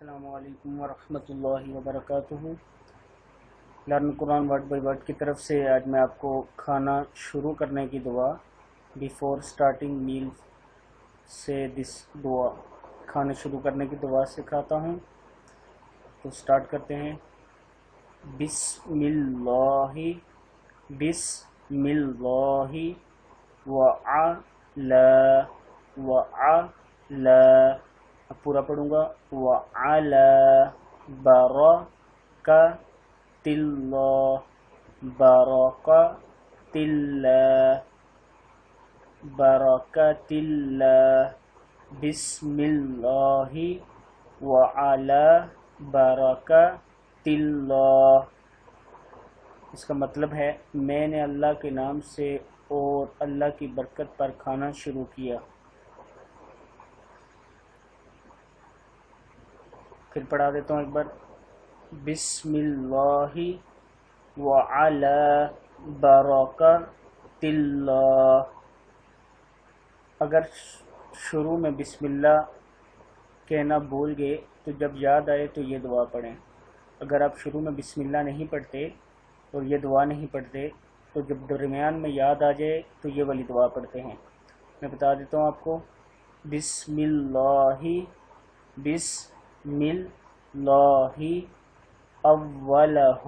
السلام علیکم ورحمۃ اللہ وبرکاتہ۔ Learn Quran word by word کی طرف سے آج میں آپ کو کھانا شروع کرنے کی دعا بیفور سٹارٹنگ میل سے دس دعا کھانا شروع کرنے کی دعا سکھاتا ہوں۔ تو سٹارٹ کرتے ہیں۔ بسم اللہ بسم اللہ وعلی اب پورا پڑھوں گا وعلی برکۃ اللہ برکۃ اللہ برکۃ اللہ بسم اللہ وعلی برکۃ اللہ۔ اس کا مطلب ہے میں نے اللہ کے نام سے اور اللہ کی برکت پر کھانا شروع کیا۔ پھر پڑھا دیتا ہوں ایک بار۔ بسم اللہ وعلی برکۃ اللہ۔ اگر شروع میں بسم اللہ کہنا بھول گئے تو جب یاد آئے تو یہ دعا پڑھیں۔ اگر آپ شروع میں بسم اللہ نہیں پڑھتے اور یہ دعا نہیں پڑھتے تو جب درمیان میں یاد آ جائے تو یہ والی دعا پڑھتے ہیں۔ میں بتا دیتا ہوں آپ کو۔ بسم اللہ بسم اللہ اولہ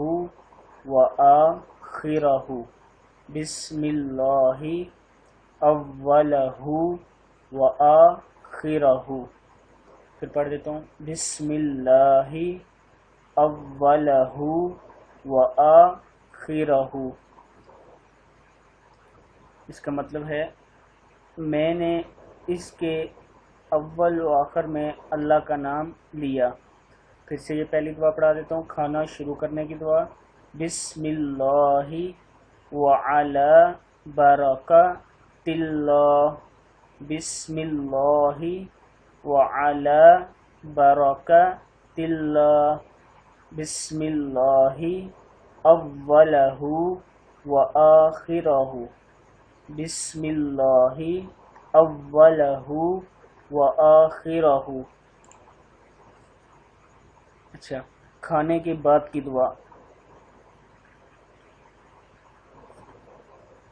وآخرہ بسم اللہ اولہ وآخرہ۔ پھر پڑھ دیتا ہوں۔ بسم اللہ اولہ وآخرہ۔ اس کا مطلب ہے میں نے اس کے اول و آخر میں اللہ کا نام لیا۔ پھر سے یہ پہلی دعا پڑھا دیتا ہوں کھانا شروع کرنے کی دعا۔ بسم اللہ وعلی برکۃ اللہ بسم اللہ وعلی برکۃ اللہ بسم اللہ اولہ وآخرہ بسم اللہ اولہ وآخرہ۔ اچھا، کھانے کے بعد کی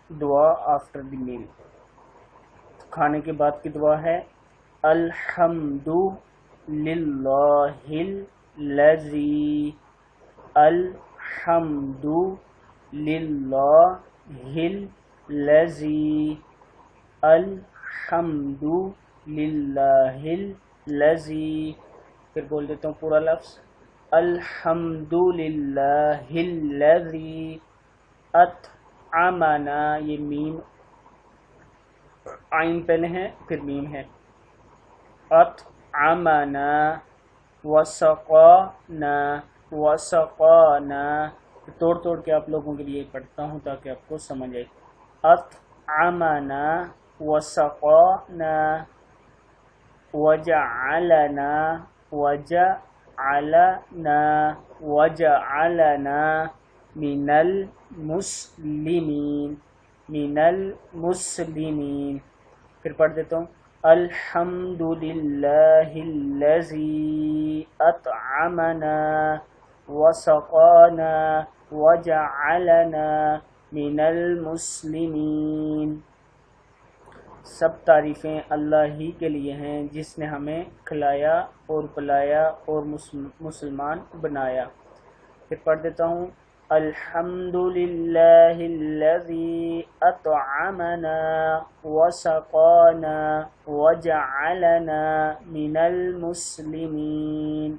دعا آفٹر دی میل۔ کھانے کے بعد کی دعا ہے الحمد للہ الذی الحمد للہ الذی الحمد للہ الذی۔ پھر بول دیتا ہوں پورا لفظ۔ الحمد للہ الذی اطعمنا، یہ میم عین پہلے ہے پھر میم ہے، اطعمنا وسقانا وسقانا۔ توڑ توڑ کے آپ لوگوں کے لیے پڑھتا ہوں تاکہ آپ کو سمجھ آئے۔ اطعمنا وسقانا وجعلنا وجعلنا من المسلمین۔ پھر پڑھ دیتا ہوں۔ الحمد للہ الذی اطعمنا وسقانا وجعلنا من المسلمین۔ سب تعریفیں اللہ ہی کے لیے ہیں جس نے ہمیں کھلایا اور پلایا اور مسلمان بنایا۔ پھر پڑھ دیتا ہوں۔ الحمد للہ الذی اطعمنا وسقانا وجعلنا من المسلمین۔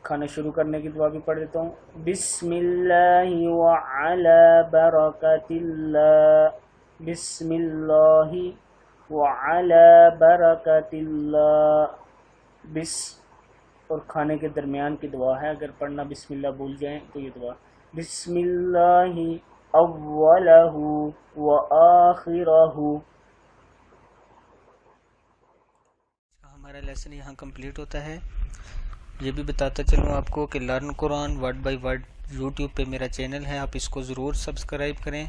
کھانا شروع کرنے کی دعا بھی پڑھ دیتا ہوں۔ بسم اللہ وعلی برکۃ اللہ بسم اللہ وعلی برکۃ اللہ اور کھانے کے درمیان کی دعا ہے، اگر پڑھنا بسم اللہ بھول جائیں تو یہ دعا بسم اللہ اولہ وآخرہ۔ ہمارا لیسن یہاں کمپلیٹ ہوتا ہے۔ یہ بھی بتاتا چلوں آپ کو کہ learn Quran word by word YouTube پہ میرا چینل ہے، آپ اس کو ضرور سبسکرائب کریں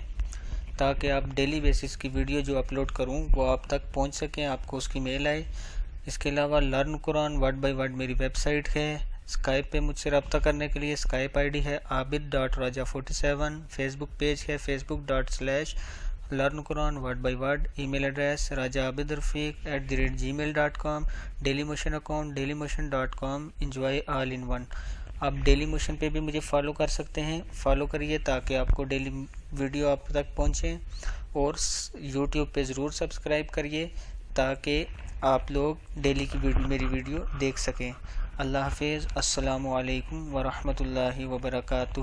تاکہ آپ ڈیلی بیسس کی ویڈیو جو اپلوڈ کروں وہ آپ تک پہنچ سکیں، آپ کو اس کی میل آئے اس کے علاوہ learn Quran word by word میری ویب سائٹ ہے۔ اسکائپ پہ مجھ سے رابطہ کرنے کے لیے اسکائپ آئی ڈی ہے عابد.raja47، فیس بک پیج ہے facebook.com/لرن قرآن word by word, E mail address rajaabidrafeq@gmail.com، daily motion account dailymotion.com، enjoy all in one. آپ ڈیلی موشن پہ بھی مجھے فالو کر سکتے ہیں، فالو کریے تاکہ آپ کو ڈیلی ویڈیو آپ تک پہنچیں، اور یوٹیوب پہ ضرور سبسکرائب کریے تاکہ آپ لوگ ڈیلی کی میری ویڈیو دیکھ سکیں۔ اللہ حافظ، السلام علیکم ورحمۃ اللہ وبرکاتہ۔